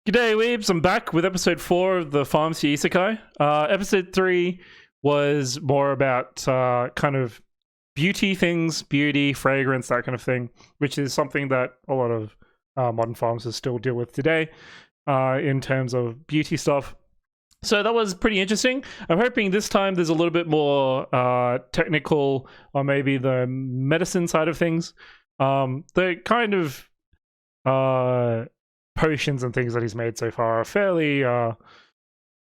G'day weebs, I'm back with episode 4 of the Pharmacy Isekai. Episode 3 was more about kind of beauty things, beauty, fragrance, that kind of thing, which is something that a lot of modern pharmacists still deal with today in terms of beauty stuff. So that was pretty interesting. I'm hoping this time there's a little bit more technical, or maybe the medicine side of things. The kind of potions and things that he's made so far are fairly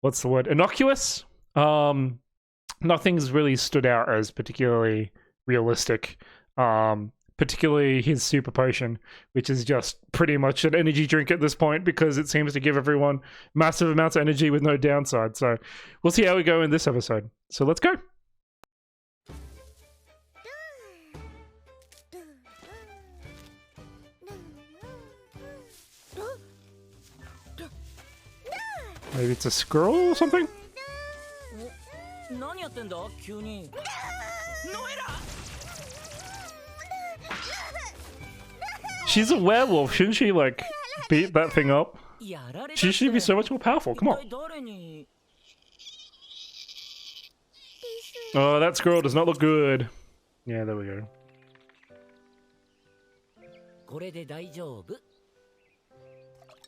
what's the word, innocuous. Nothing's really stood out as particularly realistic, particularly his super potion, which is just pretty much an energy drink at this point because it seems to give everyone massive amounts of energy with no downside. So we'll see how we go in this episode. So let's go. Maybe it's a squirrel or something? She's a werewolf, shouldn't she like beat that thing up? She should be so much more powerful, come on. Oh, that squirrel does not look good. Yeah, there we go.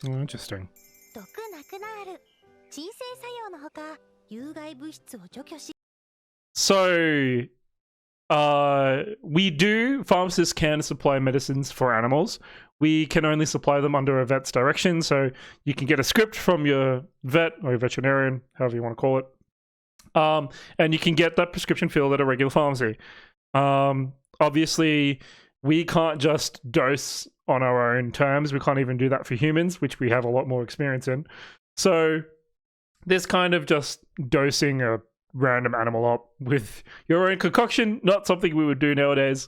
Oh, interesting. So, pharmacists can supply medicines for animals. We can only supply them under a vet's direction, so you can get a script from your vet or your veterinarian, however you want to call it. And you can get that prescription filled at a regular pharmacy. Obviously, we can't just dose on our own terms. We can't even do that for humans, which we have a lot more experience in. So this kind of just dosing a random animal up with your own concoction, not something we would do nowadays.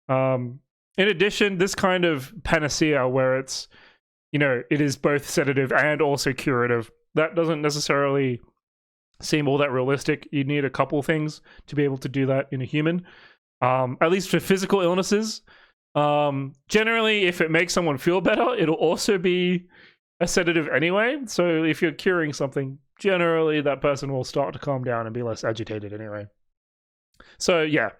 In addition, this kind of panacea where it's, you know, it is both sedative and also curative, that doesn't necessarily seem all that realistic. You need a couple things to be able to do that in a human, at least for physical illnesses. Generally, if it makes someone feel better, it'll also be a sedative anyway. So if you're curing something, generally that person will start to calm down and be less agitated anyway. So yeah,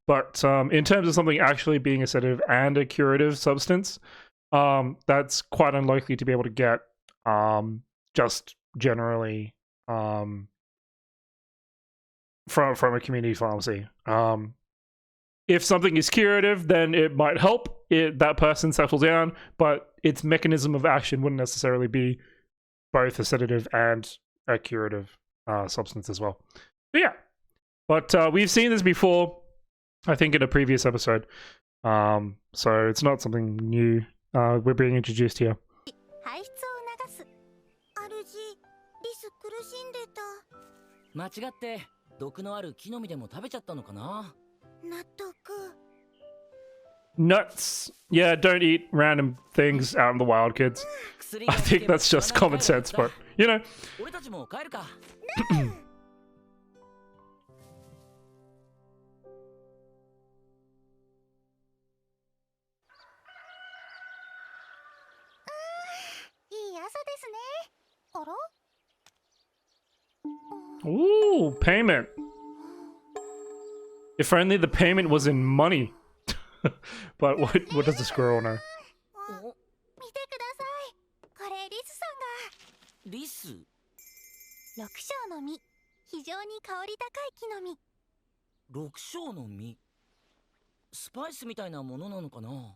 but in terms of something actually being a sedative and a curative substance, that's quite unlikely to be able to get just generally from a community pharmacy. If something is curative, then it might help that person settle down, but its mechanism of action wouldn't necessarily be both a sedative and a curative substance as well. But yeah, but we've seen this before, I think in a previous episode, so it's not something new. We're being introduced here. Nuts. Yeah, don't eat random things out in the wild, kids. I think that's just common sense, but you know. Ooh, payment. If only the payment was in money. But what does the squirrel know?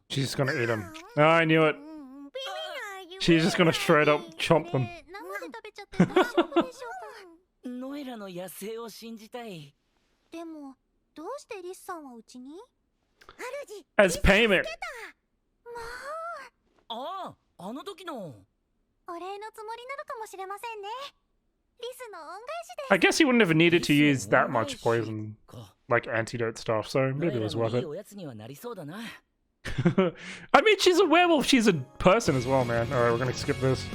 She's just gonna eat them. Oh, I knew it. She's just gonna straight up chomp them. As payment. I guess he wouldn't have needed to use that much poison, like antidote stuff, so maybe it was worth it. I mean, she's a werewolf, she's a person as well, man. Alright, we're gonna skip this.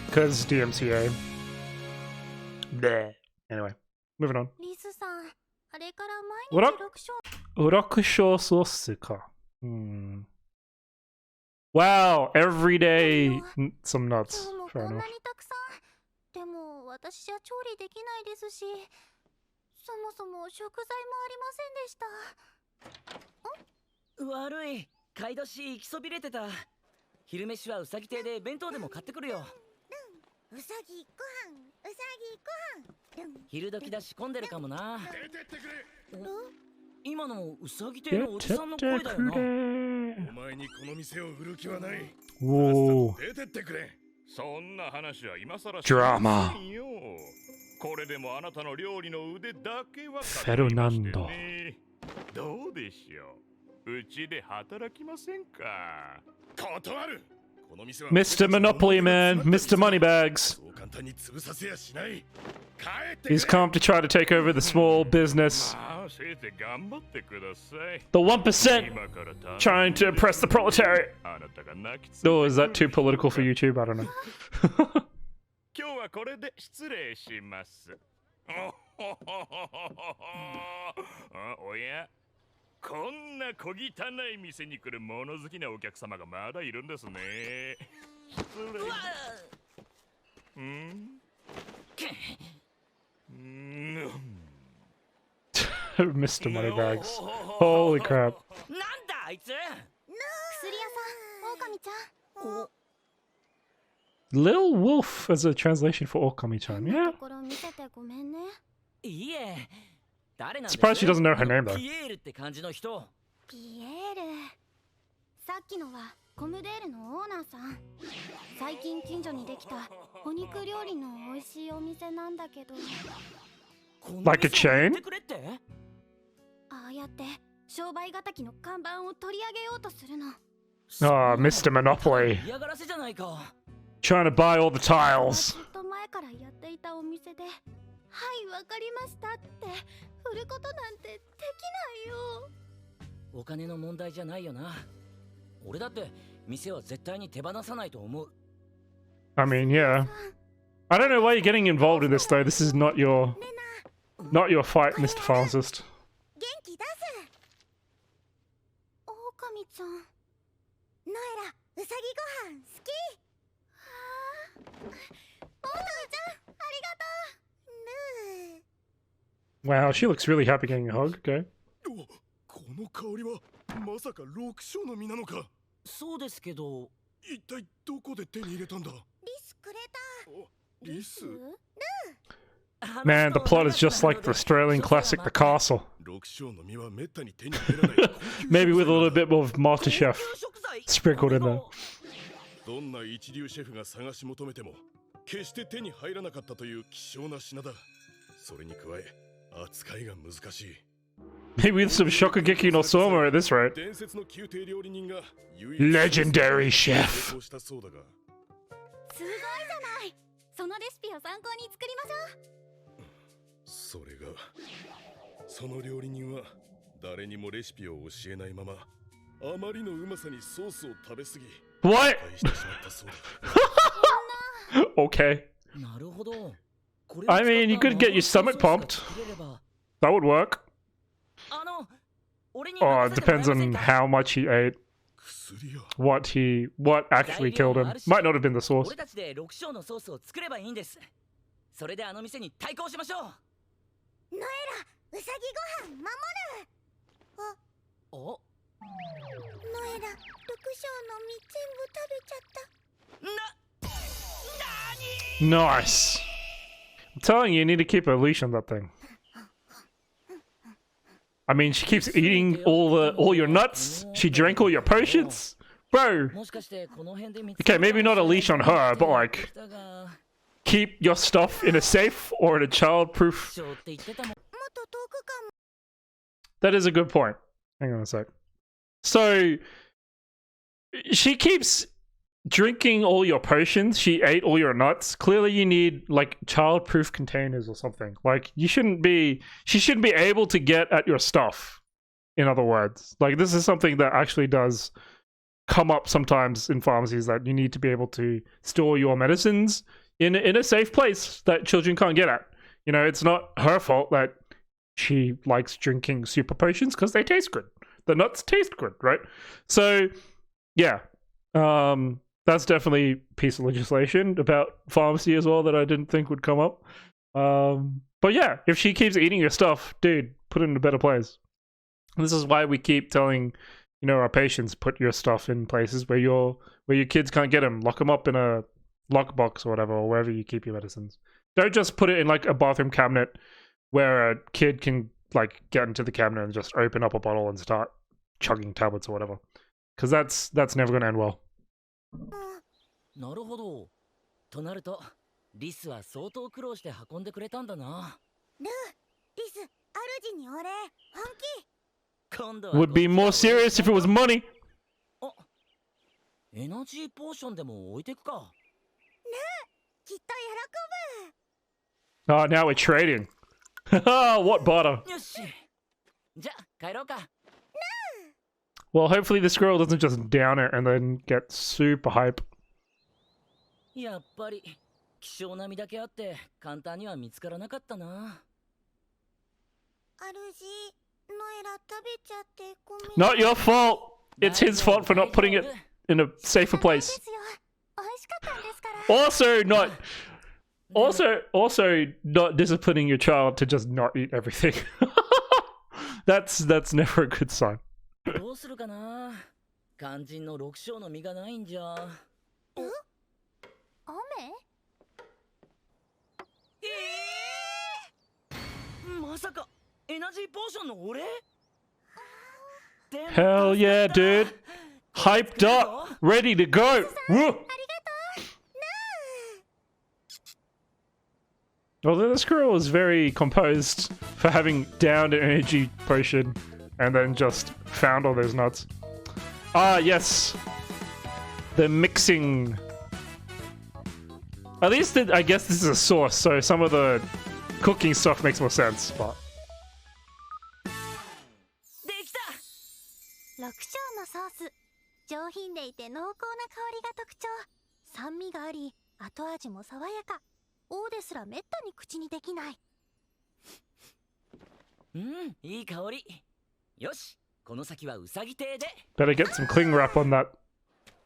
Because DMCA. Bleh. Anyway, moving on. Urokusho sauce ka. Wow, every day some nuts. 今日も Fair こんな enough. にたくさん。でも私じゃ調理できないですし、そもそも食材もありませんでした。悪い、買い出し行きそびれてた。昼飯はうさぎ亭で弁当でも買ってくるよ。うさぎご飯、うさぎご飯。昼時だし混んでるかもな。出てってくれ。今のうさぎ亭のおじさんの声だよな。お前にこの店を売る気はない。 Whoa. 出てってくれ。そんな話は今さら Drama. これでもあなたの料理の腕だけは Fernando. どうでしょう。うちで働きませんか。断る。 Mr. Monopoly Man, Mr. Moneybags. He's come to try to take over the small business. The 1% trying to oppress the proletariat. Oh, is that too political for YouTube? I don't know. 今日はこれで失礼します。おや、こんな小汚い店に来る物好きなお客様がまだいるんですね。失礼。Mr. Moneybags. Holy crap. なんだあいつ。薬屋さん、狼ちゃん。 Lil Wolf as a translation for Okami-chan. Yeah. ところ見せてごめんね。いいえ。誰なんです Surprised she doesn't know her name though. ピエールって感じの人。ピエール。さっきのはコムデールのオーナーさん。最近近所にできたお肉料理の美味しいお店なんだけど。 Like a chain? ああやって商売敵の看板を取り上げようとするの。Ah, Mr. Monopoly. 嫌がらせじゃないか。 Trying to buy all the tiles. ずっと前からやっていたお店で、はい、わかりましたって売ることなんてできないよ。お金の問題じゃないよな。俺だって店は絶対に手放さないと思う。 I mean, yeah. I don't know why you're getting involved in this though. This is not your fight, Mr. Pharmacist. 元気出す。狼ちゃん。ノエラ、うさぎご飯好き。はあ。オオカミちゃん、ありがとう。 Wow, she looks really happy getting a hug. Okay. この香りはまさか六章の実なのか。そうですけど。一体どこで手に入れたんだ。リスくれた。リス。 Man, the plot is just like the Australian classic, The Castle. 六章の実はめったに手に入れない。 Maybe with a little bit more of MasterChef sprinkled in there. どんな一流シェフが探し求めても決して手に入らなかったという希少な品だ。それに加え扱いが難しい。 Maybe with some Shokugeki no Soma at this rate. 伝説の宮廷料理人が Legendary chef. 成功したそうだが。すごいじゃない。そのレシピを参考に作りましょう。それがその料理人は誰にもレシピを教えないままあまりのうまさにソースを食べ過ぎ What? 敗してしまったそうだ。 Okay. なるほど。 I mean, you could get your stomach pumped. That would work. Oh, it depends on how much he ate. 薬や What actually killed him. Might not have been the source. 俺たちで6章のソースを作ればいいんです。それであの店に対抗しましょう。ノエラ、うさぎご飯守る。お。ノエラ、6章の実全部食べちゃった。Nice. I'm telling you, you need to keep a leash on that thing. I mean, she keeps eating all your nuts. She drank all your potions. Bro. Okay, maybe not a leash on her, but like, keep your stuff in a safe or in a childproof. That is a good point. Hang on a sec. So, she keeps drinking all your potions. She ate all your nuts. Clearly, you need like childproof containers or something. Like, she shouldn't be able to get at your stuff. In other words, like, this is something that actually does come up sometimes in pharmacies, that you need to be able to store your medicines in a safe place that children can't get at. You know, it's not her fault that she likes drinking super potions because they taste good. The nuts taste good, right? So, yeah. That's definitely a piece of legislation about pharmacy as well that I didn't think would come up. But yeah, if she keeps eating your stuff, dude, put it in a better place. This is why we keep telling, you know, our patients, put your stuff in places where your kids can't get them. Lock them up in a lockbox or whatever, or wherever you keep your medicines. Don't just put it in like a bathroom cabinet where a kid can like get into the cabinet and just open up a bottle and start chugging tablets or whatever. Because that's never going to end well. なるほど。となると、リスは相当苦労して運んでくれたんだな。ルー、リス、主にお礼、本気。今度は Would be more serious if it was money. あ、エナジーポーションでも置いてくか。ルー、きっと喜ぶ。 Oh, now we're trading. What barter? よし。じゃあ帰ろうか。Well, hopefully the squirrel doesn't just down it and then get super hype. やっぱり希少な実だけあって簡単には見つからなかったな。主、ノエラ食べちゃってごめん。 Not your fault. It's his fault for not putting it in a safer place. ですよ。美味しかったんですから。 Also not disciplining your child to just not eat everything. That's never a good sign. どうするかな。肝心の6章の実がないんじゃ。雨？まさかエナジーポーションのお礼？ Hell yeah, dude. Hyped up. Ready to go. Woo! Although the squirrel is very composed for having downed an energy potion and then just found all those nuts. Ah, yes. The mixing. At least I guess this is a sauce, so some of the cooking stuff makes more sense, but... できた。6章のソース。上品でいて濃厚な香りが特徴。酸味があり、後味も爽やか。王ですらめったに口にできない。うん、いい香り。よし、この先はウサギ亭で。 Better get some cling wrap on that.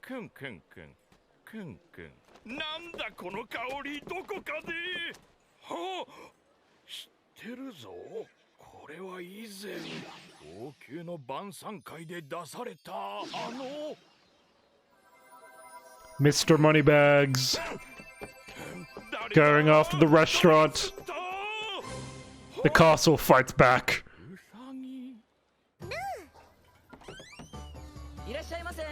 くんくんくんくんくん、なんだこの香り、どこかで。はあ、知ってるぞ。これは以前王宮の晩餐会で出されたMr. Moneybags going after the restaurant. The castle fights back. いらっしゃいませ。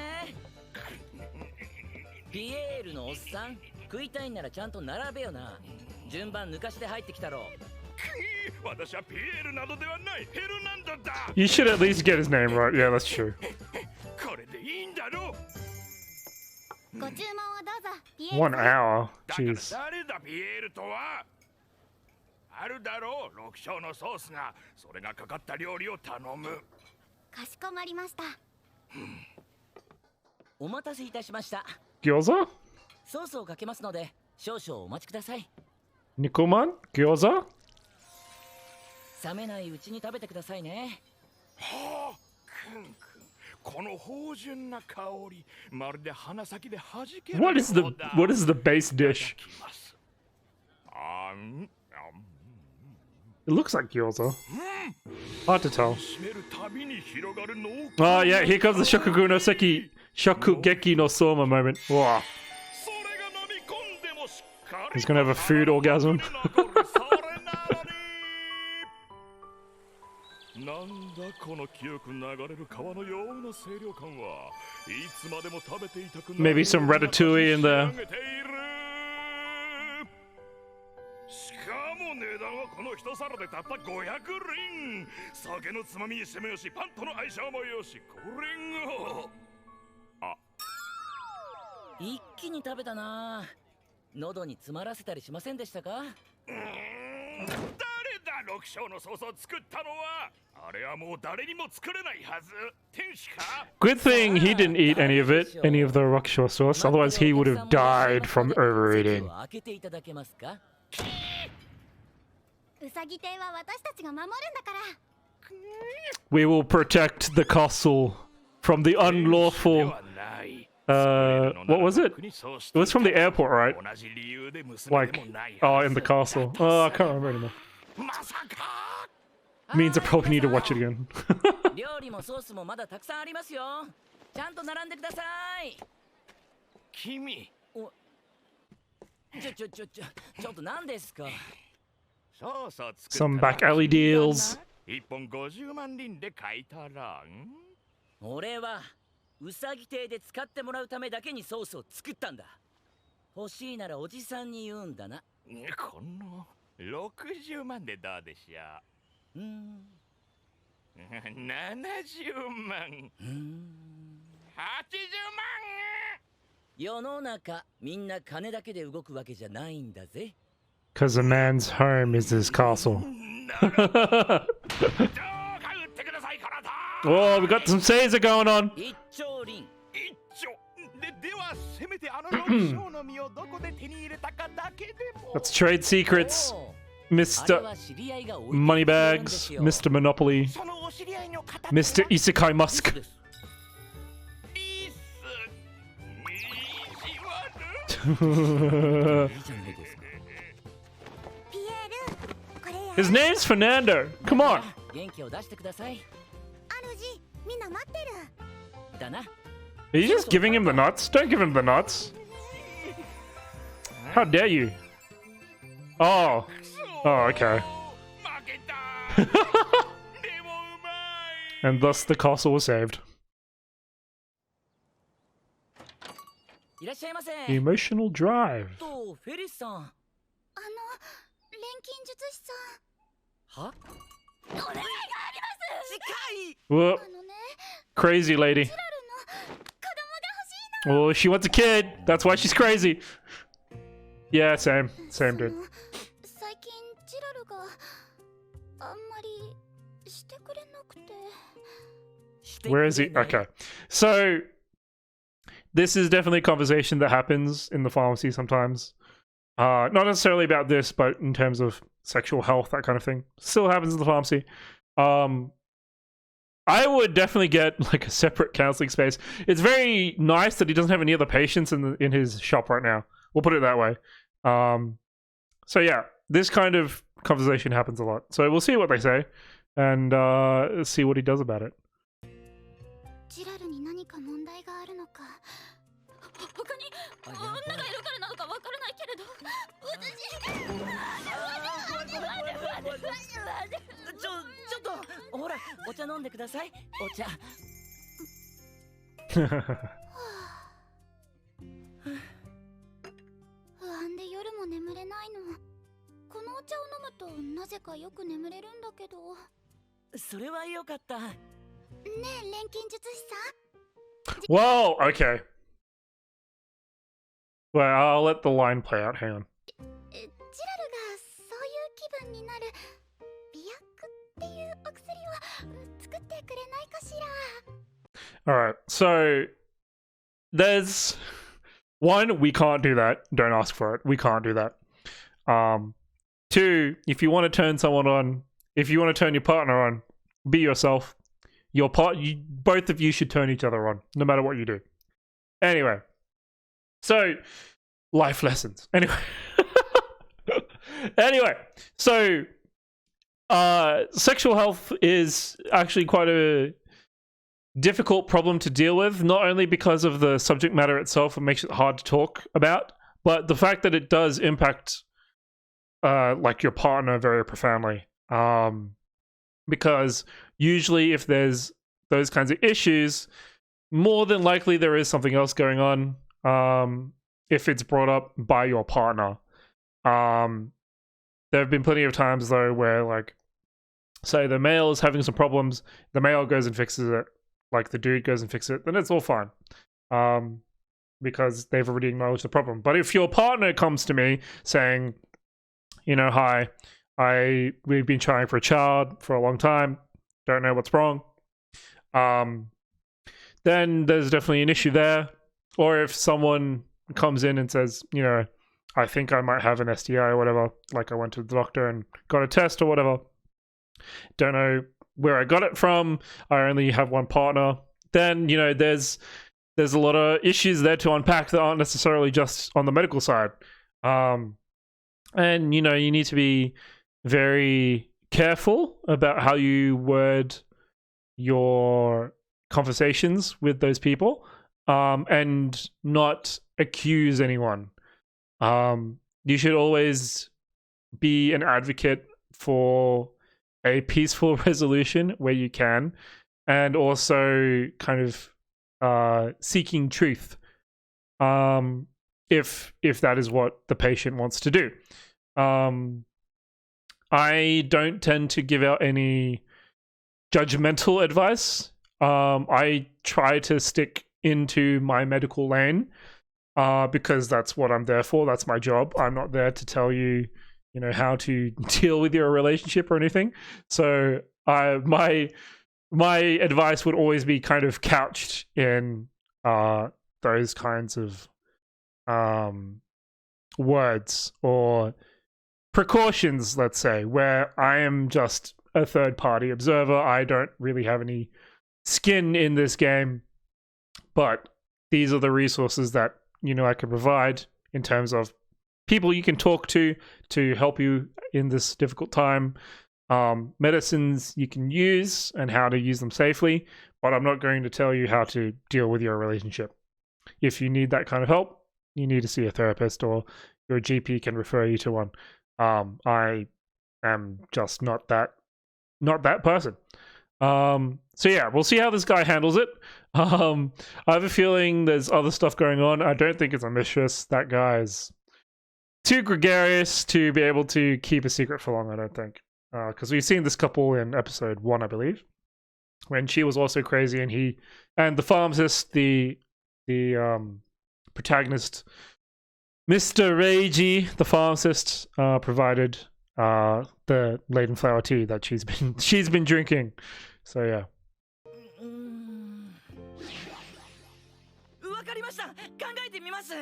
ピエールのおっさん、食いたいんならちゃんと並べよな。順番抜かして入ってきたろ。私はピエールなどではない、ヘルナンドだ。 You should at least get his name right. Yeah, that's true. これでいいんだろう。ご注文をどうぞ。ピエール 1 hour. だから Jeez. 誰だピエールとは。あるだろう、6章のソースが、それがかかった料理を頼む。かしこまりました。お待たせいたしました。 Gyoza? ソースをかけますので少々お待ちください。 Nikoman? Gyoza? 冷めないうちに食べてくださいね。はあ、くんくん、この芳醇な香り、まるで鼻先で弾けるようだ。What is the base dish? あん、 It looks like gyoza. Hard to tell. 締めるたびに広がる濃厚 Oh yeah, here comes the Shokugeki no Soma moment. Whoa. それが飲み込んでもしっかり He's gonna have a food orgasm. なんだこの清く流れる川のような清涼感は。いつまでも食べていたくなる。 Maybe some ratatouille in there. しかも値段はこの一皿でたった500リン。酒のつまみにしてもよし、パンとの相性もよし、これが。一気に食べたな。喉に詰まらせたりしませんでしたか？誰だ6章のソースを作ったのは。あれはもう誰にも作れないはず。天使か。 Good thing he didn't eat any of it, any of the rockshaw sauce. Otherwise, he would have died from overeating. 開けていただけますか？ウサギ亭は私たちが守るんだから。 We will protect the castle from the で unlawful はない。What was it? It was from the airport, right? Like, oh, in the castle. Oh, I can't remember anymore. Means I probably need to watch it again. 料理もソースもまだたくさんありますよ。ちゃんと並んでください。君。ちょっと何ですか。そうそう、 Some back alley deals. 1本50万輪で買いたらん。俺はウサギ亭で使ってもらうためだけにソースを作ったんだ。欲しいならおじさんに言うんだな。この60万でどうでしょう。70万。80万。世の中みんな金だけで動くわけじゃないんだぜ。Because a man's home is his castle. Oh, we got some Caesar going on. 一丁輪。ではせめてあの6章の実をどこで手に入れたかだけでも。 Let's trade secrets. Mr. Moneybags, Mr. Monopoly, Mr. Isekai Musk. ピエール、これや。 His name's Fernando. Come on. 元気を出してください。主、みんな待ってる。だな。 Are you just giving him the nuts? Don't give him the nuts. How dare you? Oh. Oh, okay. And thus the castle was saved. いらっしゃいませ。 Emotional drive. とフェリスさん。錬金術師さん。は？お願いがあります。近い。 Whoop. ね、 Crazy lady. チラルの子供が欲しいの。 Oh, she wants a kid. That's why she's crazy. Yeah, same. Same, dude. 最近チラルがあんまりしてくれなくて。 Where is he? Okay. So, this is definitely a conversation that happens in the pharmacy sometimes. Not necessarily about this, but in terms of sexual health, that kind of thing. Still happens in the pharmacy. I would definitely get like a separate counseling space. It's very nice that he doesn't have any other patients in his shop right now. We'll put it that way. So yeah, this kind of conversation happens a lot. So we'll see what they say and see what he does about it. チラルに何か問題があるのか。他に女がいるからなのかわからないけれど、ちょっとほらお茶飲んでください。お茶。不安で夜も眠れないの。このお茶を飲むとなぜかよく眠れるんだけど。それは良かった。ねえ、錬金術師さん。 Whoa, okay. Well, I'll let the line play out. Hang on. チラルがそういう気分になる美薬っていうお薬を作ってくれないかしら。 All right. So there's one, we can't do that. Don't ask for it. We can't do that. Two, if you want to turn someone on, if you want to turn your partner on, be yourself. Both of you should turn each other on, no matter what you do. Anyway, so life lessons. Anyway, so sexual health is actually quite a difficult problem to deal with, not only because of the subject matter itself, it makes it hard to talk about, but the fact that it does impact like your partner very profoundly. Because usually if there's those kinds of issues, more than likely there is something else going on if it's brought up by your partner. There have been plenty of times though where, like, say the male is having some problems, the male goes and fixes it, like the dude goes and fixes it, then it's all fine. Because they've already acknowledged the problem. But if your partner comes to me saying, you know, hi, we've been trying for a child for a long time, don't know what's wrong, then there's definitely an issue there. Or if someone comes in and says, you know, I think I might have an STI or whatever, like I went to the doctor and got a test or whatever, don't know where I got it from, I only have one partner, then, you know, there's there's a lot of issues there to unpack that aren't necessarily just on the medical side. And, you need to be very careful about how you word your conversations with those people, and not accuse anyone. You should always be an advocate for a peaceful resolution where you can, and also kind of seeking truth, if that is what the patient wants to do. I don't tend to give out any judgmental advice. I try to stick into my medical lane, because that's what I'm there for. That's my job. I'm not there to tell you, how to deal with your relationship or anything. So my advice would always be kind of couched in those kinds of words or precautions, let's say, where I am just a third-party observer. I don't really have any skin in this game, but these are the resources that I can provide in terms of people you can talk to help you in this difficult time, medicines you can use and how to use them safely, but I'm not going to tell you how to deal with your relationship. If you need that kind of help, you need to see a therapist, or your GP can refer you to one. I am just not that person. So yeah, we'll see how this guy handles it. I have a feeling there's other stuff going on. I don't think it's a mistress. That guy's too gregarious to be able to keep a secret for long, I don't think. Because we've seen this couple in episode 1, I believe, when she was also crazy, and the pharmacist, the protagonist, Mr. Reiji, the pharmacist, provided the laden flower tea that she's been drinking. So yeah. わかりました。考えてみます。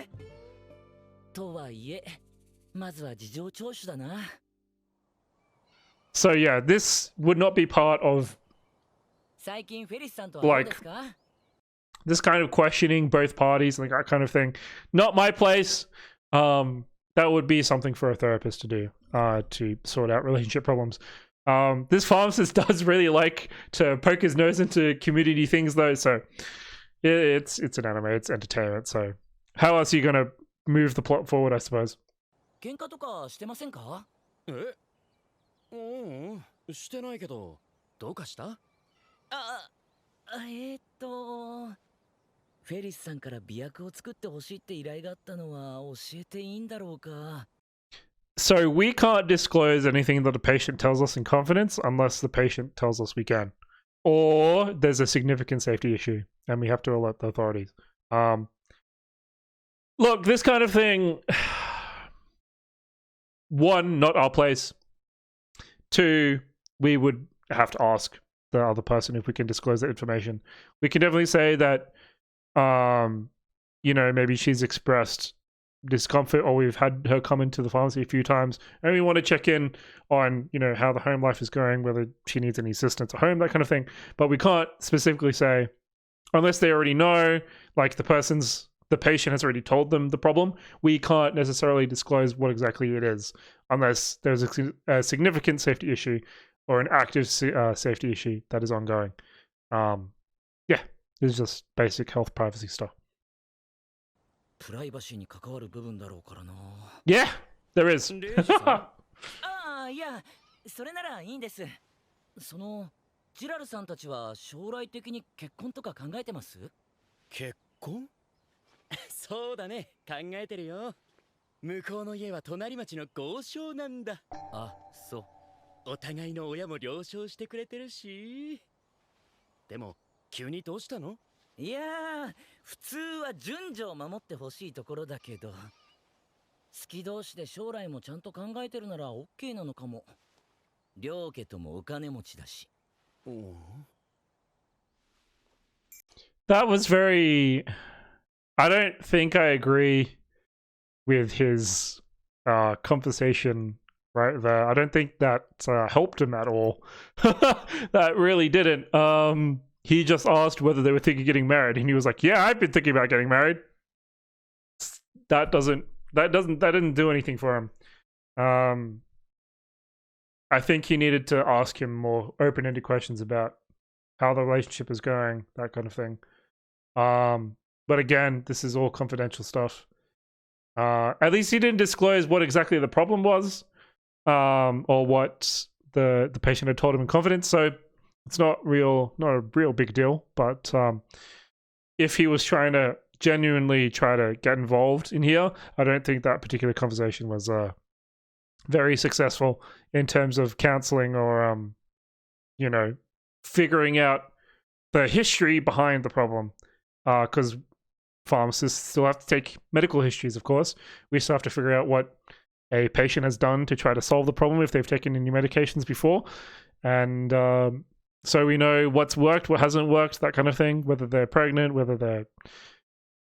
とはいえ、まずは事情聴取だな。 So yeah, this would not be part of 最近フェリスさんとはどうですか? this kind of questioning both parties, like that kind of thing. Not my place. That would be something for a therapist to do, to sort out relationship problems. This pharmacist does really like to poke his nose into community things, though. So it's an anime, it's entertainment. So how else are you gonna move the plot forward, I suppose? 喧嘩とかしてませんか? してないけど、どうかした? フェリスさんから媚薬を作ってほしいって依頼があったのは教えていいんだろうか? So we can't disclose anything that a patient tells us in confidence unless the patient tells us we can, or there's a significant safety issue and we have to alert the authorities. Look, this kind of thing, one, not our place. Two, we would have to ask the other person if we can disclose that information. We can definitely say that, maybe she's expressed discomfort, or we've had her come into the pharmacy a few times and we want to check in on, how the home life is going, whether she needs any assistance at home, that kind of thing. But we can't specifically say, unless they already know, like the patient has already told them the problem, we can't necessarily disclose what exactly it is unless there's a significant safety issue or an active safety issue that is ongoing. Yeah, this is just basic health privacy stuff. プライバシーに関わる部分だろうからな。 Yeah, there is. いや、それならいいんです。そのジラルさんたちは将来的に結婚とか考えてます？結婚? そうだね、考えてるよ。向こうの家は隣町の豪商なんだ。あ、そう。お互いの親も了承してくれてるし。でも急にどうしたの? いやー、普通は順序を守ってほしいところだけど、好き同士で将来もちゃんと考えてるなら OK なのかも。両家ともお金持ちだし。That was very... I don't think I agree with his conversation right there. I don't think that helped him at all. That really didn't. he just asked whether they were thinking of getting married, and he was like, "Yeah, I've been thinking about getting married." That didn't do anything for him. I think he needed to ask him more open-ended questions about how the relationship is going, that kind of thing. But again, this is all confidential stuff. At least he didn't disclose what exactly the problem was, or what the patient had told him in confidence. So it's not a real big deal. But if he was trying to genuinely try to get involved in here, I don't think that particular conversation was very successful in terms of counseling or figuring out the history behind the problem. Because pharmacists still have to take medical histories, of course. We still have to figure out what a patient has done to try to solve the problem if they've taken any medications before. And so we know what's worked, what hasn't worked, that kind of thing, whether they're pregnant, whether they're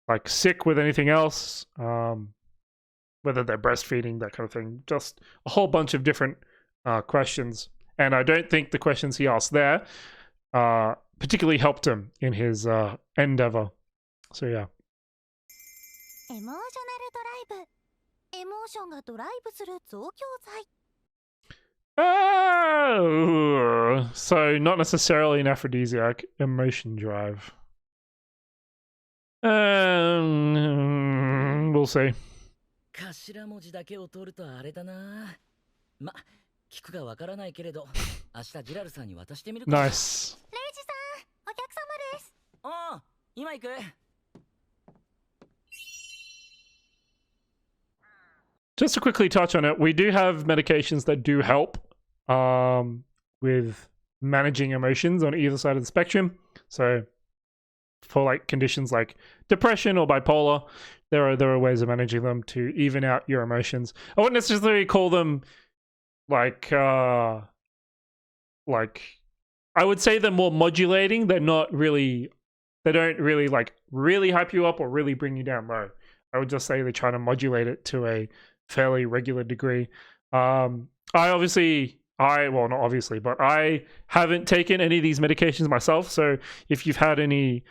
like sick with anything else, whether they're breastfeeding, that kind of thing. Just a whole bunch of different questions. And I don't think the questions he asked there particularly helped him in his endeavor. So yeah. エモーショナルドライブ。エモーションがドライブする増強剤。So not necessarily an aphrodisiac, emotion drive. We'll see. 頭文字だけを取るとあれだな。ま、聞くかわからないけれど、明日ジラルさんに渡してみるか。Nice. レイジさん、お客様です。おう、今行く。Just to quickly touch on it, we do have medications that do help with managing emotions on either side of the spectrum. So for like conditions like depression or bipolar, there are ways of managing them to even out your emotions. I wouldn't necessarily call them like I would say they're more modulating. They don't really like really hype you up or really bring you down low. I would just say they try to modulate it to a fairly regular degree. Not obviously, but I haven't taken any of these medications myself. So if you've had any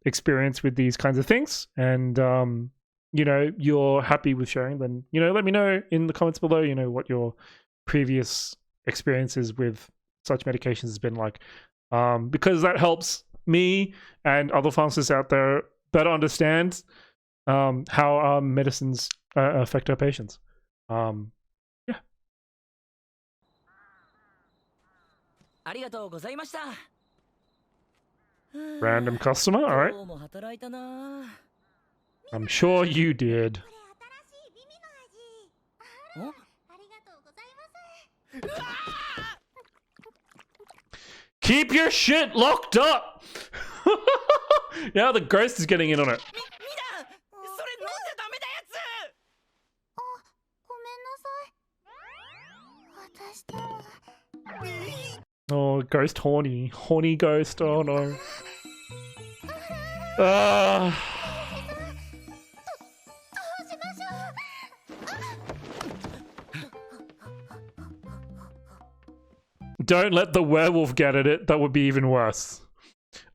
experience with these kinds of things and you're happy with sharing, then let me know in the comments below. What your previous experiences with such medications has been like, because that helps me and other pharmacists out there better understand how our medicines affect our patients. Yeah. ありがとうございました。Random customer, all right. 今日も働いたな。I'm sure you did. これ新しい美味の味。お？ありがとうございます。 Keep your shit locked up. Now the ghost is getting in on it. みんな、それ飲んじゃダメなやつ。あ、ごめんなさい。私では。 Oh, ghost horny ghost. Oh no. どうしましょう。 Don't let the werewolf get at it. That would be even worse.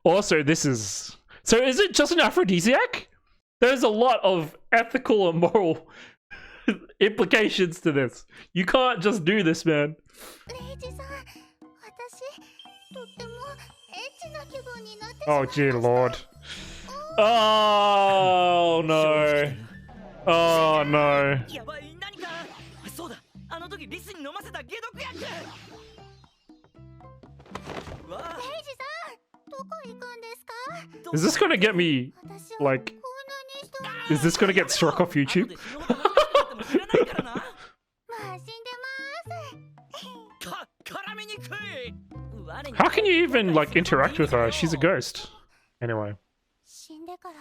Also, so is it just an aphrodisiac? There's a lot of ethical and moral implications to this. You can't just do this, man. レイジさん、私とってもエッチな気分になってしまい Oh, ました。 dear lord. Oh, no. Oh, no. やばい、何か。そうだ、あの時リスに飲ませた解毒薬。わあ、レイジさん、どこ行くんですか？ Is this gonna get me, 私を like, こんなにしても is this gonna get struck off YouTube? 後で死ぬほど話したくなっても知らないからな。まあ死んでます。絡みにくい。 How can you even, like, interact with her? She's a ghost. Anyway. 死んでから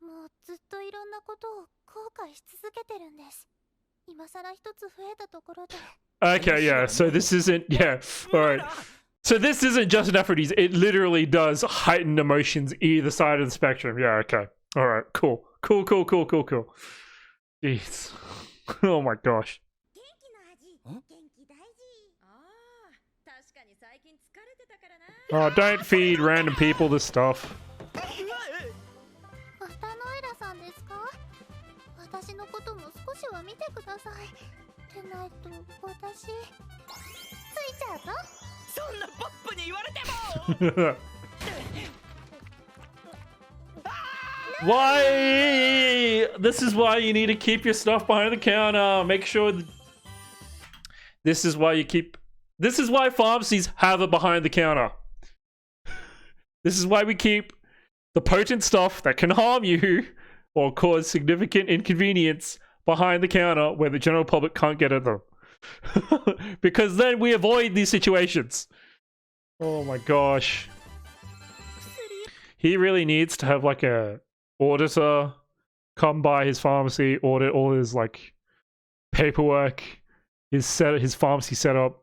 もうずっといろんなことを後悔し続けてるんです。今さら一つ増えたところで。 Okay, yeah, so this isn't, yeah, alright. So this isn't just an aphrodisiac, it literally does heighten emotions either side of the spectrum. Yeah, okay. Alright, cool. Cool. Jeez. Oh my gosh. 元気の味、元気大事。ああ、確かに最近疲れてたからな。Oh, don't feed random people this stuff. またノエラさんですか？私のことも少しは見てください。でないと私ついちゃうぞ。そんなポップに言われても Why? This is why you need to keep your stuff behind the counter. Make sure this is why pharmacies have it behind the counter. This is why we keep the potent stuff that can harm you or cause significant inconvenience behind the counter where the general public can't get at them. Because then we avoid these situations. Oh my gosh. He really needs to have like a auditor come by his pharmacy, audit all his like paperwork, his pharmacy setup,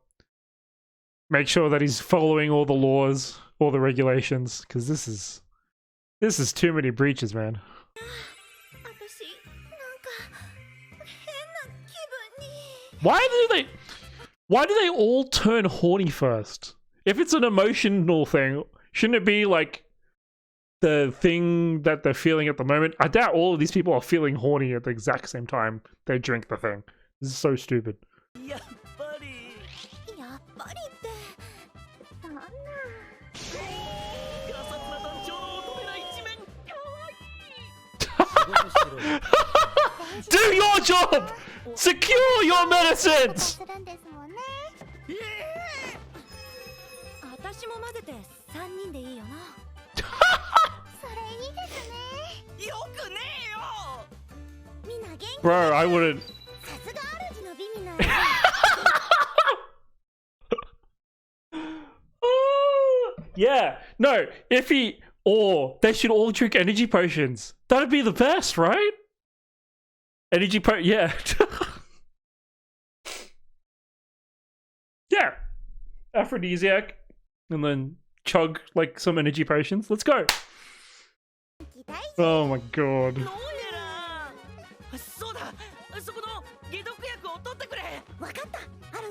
make sure that he's following all the laws, all the regulations, because this is too many breaches, man. 私なんか変な気分に。Why do they all turn horny first? If it's an emotional thing, shouldn't it be like the thing that they're feeling at the moment? I doubt all of these people are feeling horny at the exact same time they drink the thing. This is so stupid. やっぱりやっぱりってそんな。ガサツな団長の乙女な一面かわいい仕事しろ Do your job! Secure your medicines! するんですもんね。私も混ぜて3人でいいよな。それいいですね。よくねえよみんな元気。 Bro, I wouldn't. さすが主の美味な。Yeah, no, they should all drink energy potions. That'd be the best, right? Yeah. Yeah. Aphrodisiac. And then chug like some energy potions. Let's go. Oh my god. ノエラそうだそこの解毒薬を取ってくれわかった。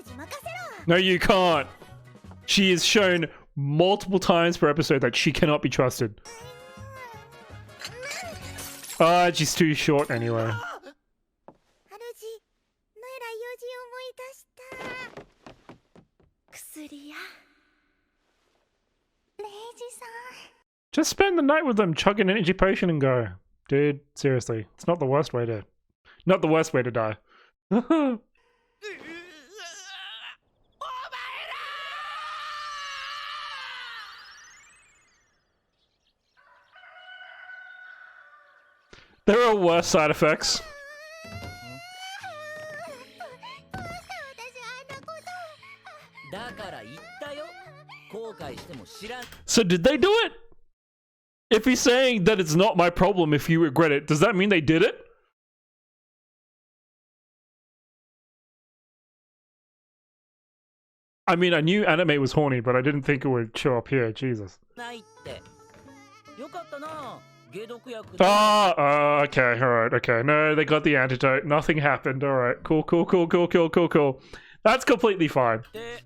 主任せろ。 No, you can't. She is shown multiple times per episode that she cannot be trusted. She's too short anyway. 主、ノエラ用事思い出した。薬や。レイジさん。 Just spend the night with them, chug an energy potion and go. Dude, seriously. It's not the worst way to die. There are worse side effects. だから言ったよ後悔しても知らん So did they do it? If he's saying that it's not my problem if you regret it, does that mean they did it? I mean, I knew anime was horny, but I didn't think it would show up here. Jesus. ないってよかったな解毒薬 Okay, alright, okay. No, they got the antidote. Nothing happened. Alright, cool. That's completely fine. で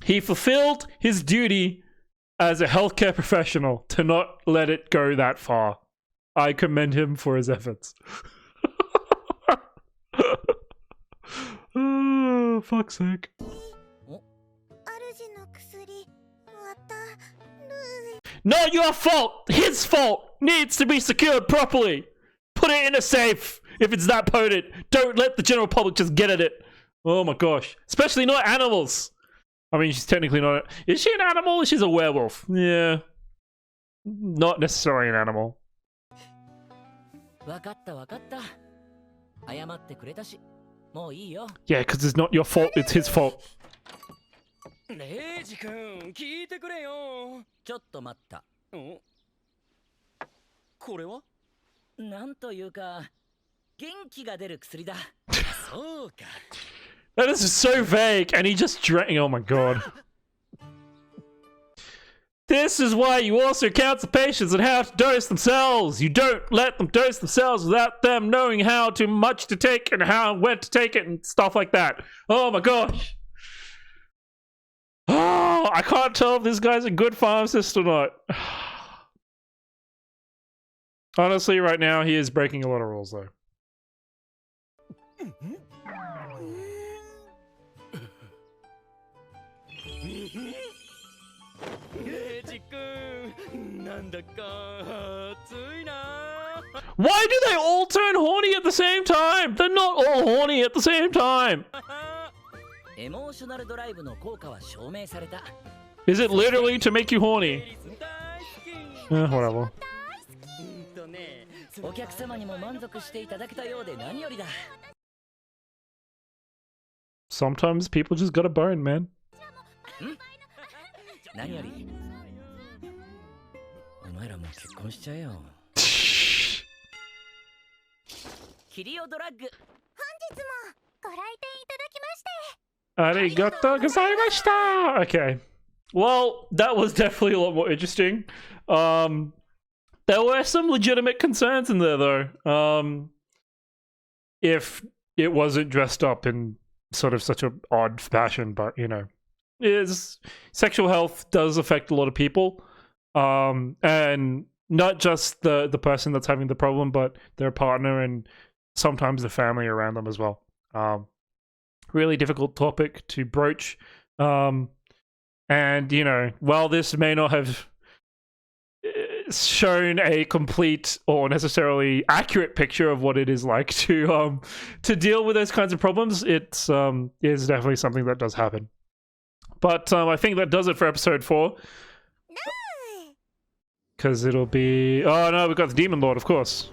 He fulfilled his duty as a healthcare professional to not let it go that far. I commend him for his efforts. Oh, fuck's sake. 主の薬渡る。 Not your fault! His fault! Needs to be secured properly! Put it in a safe if it's that potent. Don't let the general public just get at it. Oh my gosh. Especially not animals. I mean, she's technically not... Is she an animal? She's a werewolf. Yeah. Not necessarily an animal. わかった謝ってくれたしもういいよ Yeah, because it's not your fault, it's his fault. レイジ君聞いてくれよちょっと待ったこれはなんというか元気が出る薬だそうか That is so vague, and he just drank. Oh my god. This is why you also counsel patients on how to dose themselves. You don't let them dose themselves without them knowing how much to take and when to take it and stuff like that. Oh my gosh. Oh, I can't tell if this guy's a good pharmacist or not. Honestly, right now, he is breaking a lot of rules, though. Why do they all turn horny at the same time? They're not all horny at the same time. エモーショナルドライブの効果は証明された。 Is it literally to make you horny? Whatever. お客様にも満足していただけたようで何よりだ。 Sometimes people just got a bone, man. 何よりお前らも結婚しちゃえよ。キリオドラッグ。本日もご来店いただきまして Arigatou gozaimashita! Okay. Well, that was definitely a lot more interesting. There were some legitimate concerns in there, though. If it wasn't dressed up in sort of such an odd fashion, but, you know, sexual health does affect a lot of people. And not just the person that's having the problem, but their partner and sometimes the family around them as well. Really difficult topic to broach. And, you know, while this may not have shown a complete or necessarily accurate picture of what it is like to deal with those kinds of problems, it is definitely something that does happen. But I think that does it for episode 4. Because it'll be... Oh, no, we've got the Demon Lord, of course.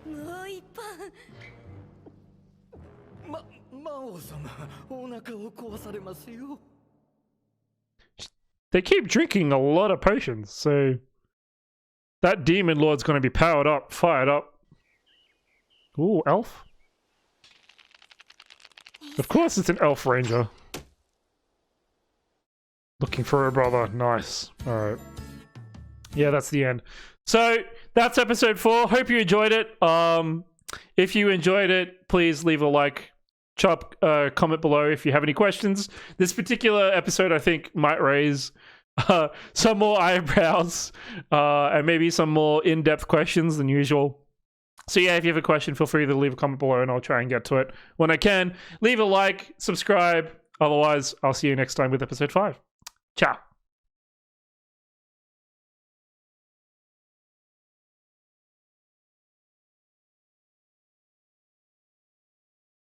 もう一本魔王様、お腹を壊されますよ。 They keep drinking a lot of potions, so that Demon Lord's going to be powered up, fired up. Ooh, elf? Of course it's an elf ranger. Looking for a brother. Nice. Alright. Yeah, that's the end. So, that's episode 4. Hope you enjoyed it. If you enjoyed it, please leave a like. Comment below if you have any questions. This particular episode, I think, might raise some more eyebrows and maybe some more in-depth questions than usual. So yeah, if you have a question, feel free to leave a comment below and I'll try and get to it when I can. Leave a like, subscribe. Otherwise, I'll see you next time with episode 5. Ciao.